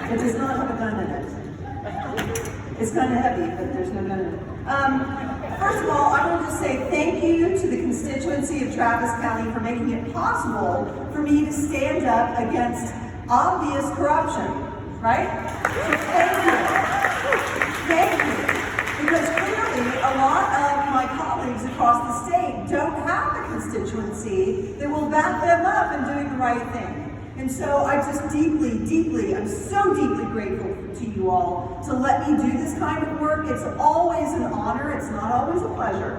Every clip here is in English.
It does not have a gun in it. It's kind of heavy, but there's no gun in it. First of all, I want to just say thank you to the constituency of Travis County for making it possible for me to stand up against obvious corruption, right? So thank you. Thank you. Because clearly a lot of my colleagues across the state don't have a constituency that will back them up in doing the right thing. And so I just I'm so deeply grateful to you all to let me do this kind of work. It's always an honor, it's not always a pleasure.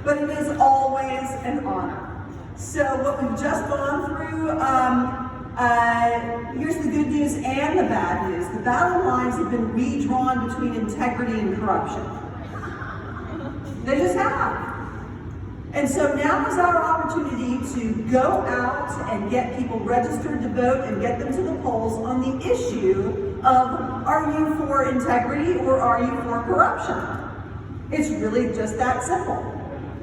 But it is always an honor. So what we've just gone through, here's the good news and the bad news. The battle lines have been redrawn between integrity and corruption. They just have. And so now is our opportunity to go out and get people registered to vote and get them to the polls on the issue of, are you for integrity or are you for corruption? It's really just that simple.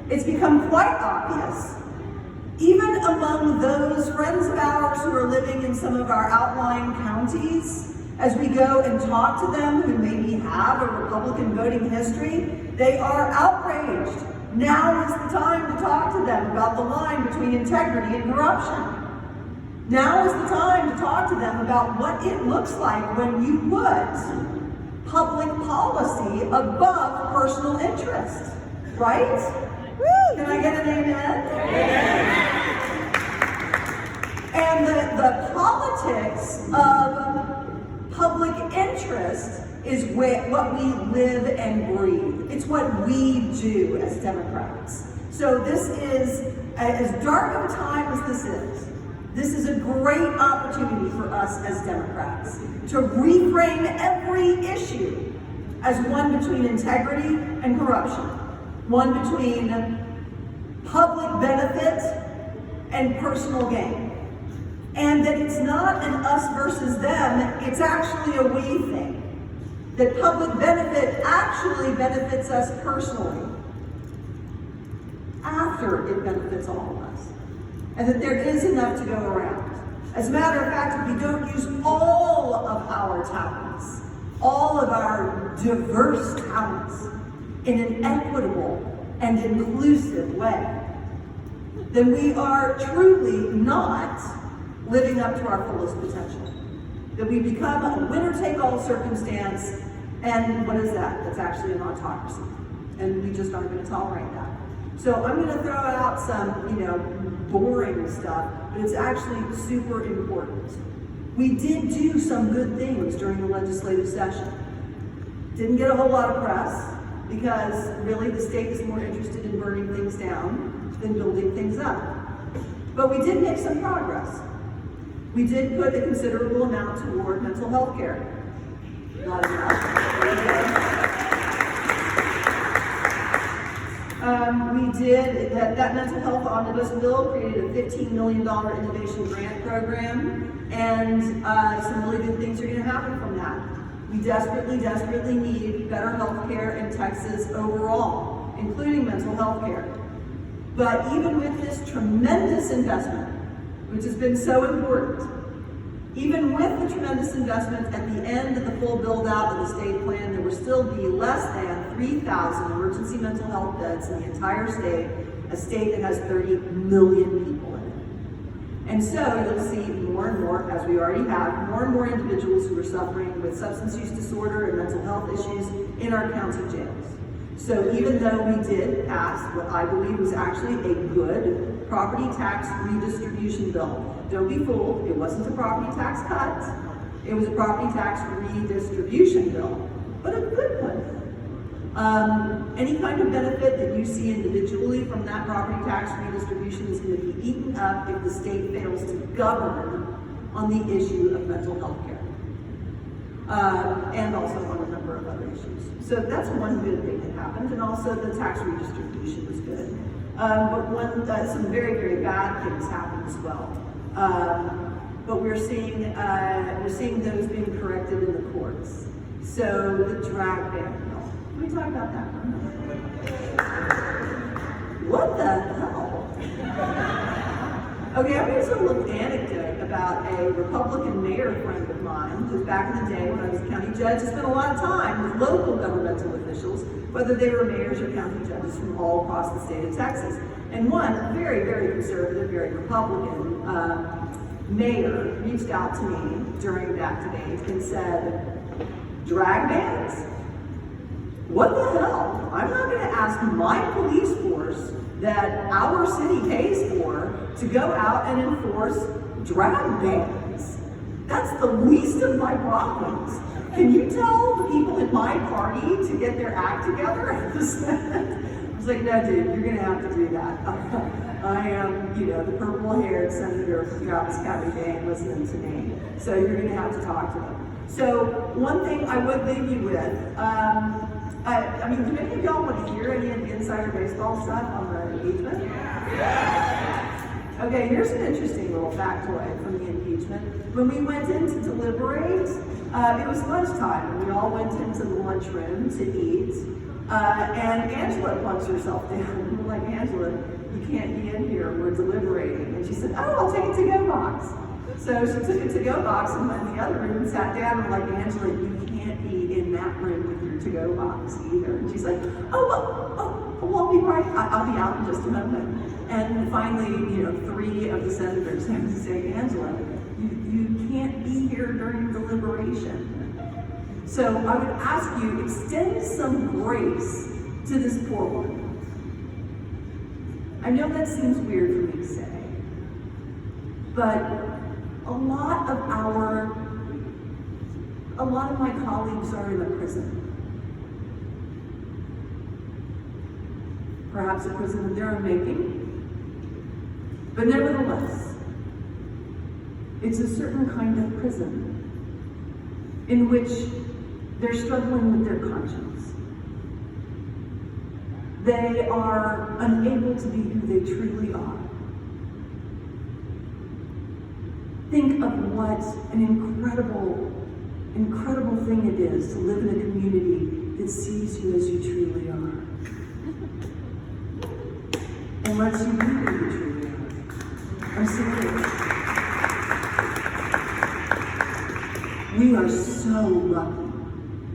It's become quite obvious, even among those friends of ours who are living in some of our outlying counties, as we go and talk to them who maybe have a Republican voting history, they are outraged. Now is the time to talk to them about the line between integrity and corruption. Now is the time to talk to them about what it looks like when you put public policy above personal interest, right? Woo! Can I get an amen? And the politics of public interest is what we live and breathe. It's what we do as Democrats. So this is, as dark of a time as this is a great opportunity for us as Democrats to reframe every issue as one between integrity and corruption, one between public benefit and personal gain. And that it's not an us versus them, it's actually a we thing. That public benefit actually benefits us personally after it benefits all of us. And that there is enough to go around. As a matter of fact, if we don't use all of our talents, all of our diverse talents in an equitable and inclusive way, then we are truly not living up to our fullest potential. That we become a winner-take-all circumstance, and what is that? That's actually an autocracy. And we just aren't going to tolerate that. So I'm going to throw out some, boring stuff, but it's actually super important. We did do some good things during the legislative session. Didn't get a whole lot of press, because really the state is more interested in burning things down than building things up. But we did make some progress. We did put a considerable amount toward mental health care. Not enough. We did, that mental health omnibus bill created a $15 million innovation grant program, and some really good things are going to happen from that. We desperately need better health care in Texas overall, including mental health care. But even with this tremendous investment, which has been so important, even with the tremendous investment at the end of the full build-out of the state plan, there will still be less than 3,000 emergency mental health beds in the entire state, a state that has 30 million people in it. And so you'll see more and more, as we already have, more and more individuals who are suffering with substance use disorder and mental health issues in our county jails. So even though we did pass what I believe was actually a good property tax redistribution bill, don't be fooled, it wasn't a property tax cut, it was a property tax redistribution bill, but a good one. Any kind of benefit that you see individually from that property tax redistribution is going to be eaten up if the state fails to govern on the issue of mental health care. And also on a number of other issues. So that's one good thing that happened, and also the tax redistribution was good. But some very, very bad things happened as well. But we're seeing those being corrected in the courts. So the drag ban bill. Can we talk about that for a minute? What the hell? Okay, I'm going to tell a little anecdote about about a Republican mayor friend of mine, who's back in the day when I was a county judge, I spent a lot of time with local governmental officials, whether they were mayors or county judges from all across the state of Texas. And one very, very conservative, very Republican mayor reached out to me during that debate and said, drag bans? What the hell? I'm not going to ask my police force that our city pays for to go out and enforce drag bans. That's the least of my problems. Can you tell the people in my party to get their act together? I was like, no, dude, you're going to have to do that. I am, the purple-haired senator from Travis County, Maine, listening to me. So you're going to have to talk to them. So one thing I would leave you with, do any of y'all want to hear any of the insider baseball stuff on the impeachment? Yeah. Okay, here's an interesting little factoid from the impeachment. When we went in to deliberate, it was lunchtime, and we all went into the lunchroom to eat. And Angela plunks herself down. We're like, Angela, you can't be in here, we're deliberating. And she said, oh, I'll take a to-go box. So she took a to-go box and went in the other room and sat down, and we're like, Angela, you can't be in that room with your to-go box either. And she's like, well, I'll be right, I'll be out in just a moment. And finally, 3 of the senators had to say, Angela, you can't be here during deliberation. So I would ask you, extend some grace to this poor woman. I know that seems weird for me to say, but a lot of my colleagues are in a prison. Perhaps a prison of their own making, but nevertheless, it's a certain kind of prison in which they're struggling with their conscience. They are unable to be who they truly are. Think of what an incredible thing it is to live in a community that sees you as you truly are. And lets you be who you truly are. I'm serious. We are so lucky,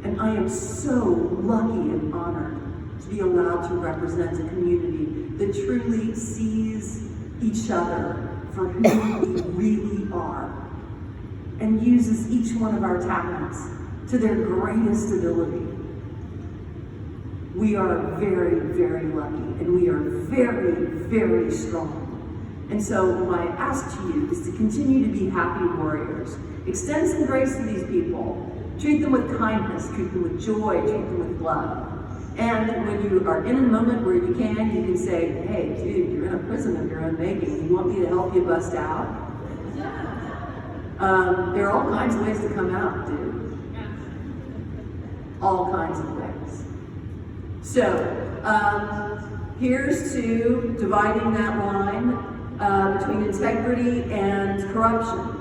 and I am so lucky and honored to be allowed to represent a community that truly sees each other for who we really are and uses each one of our talents to their greatest ability. We are very, very lucky, and we are very, very strong. And so my ask to you is to continue to be happy warriors. Extend some grace to these people. Treat them with kindness, treat them with joy, treat them with love. And when you are in a moment where you can say, hey, dude, you're in a prison of your own making. You want me to help you bust out? There are all kinds of ways to come out, dude. All kinds of ways. So, here's to dividing that line between integrity and corruption,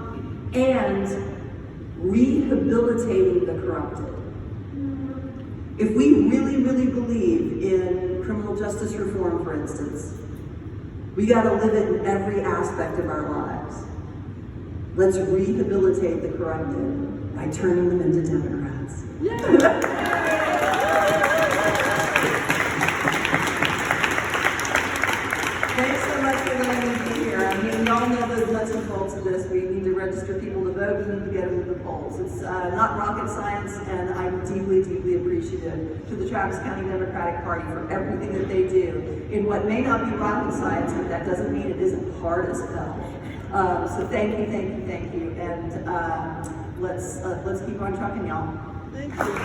and rehabilitating the corrupted. If we really, really believe in criminal justice reform, for instance, we got to live it in every aspect of our lives. Let's rehabilitate the corrupted by turning them into Democrats. Thanks so much for letting me be here. We all know the nuts and bolts of this. We need to register people to vote. We need to get them to the polls. It's not rocket science, and I'm deeply, deeply appreciative to the Travis County Democratic Party for everything that they do in what may not be rocket science, but that doesn't mean it isn't hard as hell. So thank you, and let's keep on trucking, y'all. Thank you.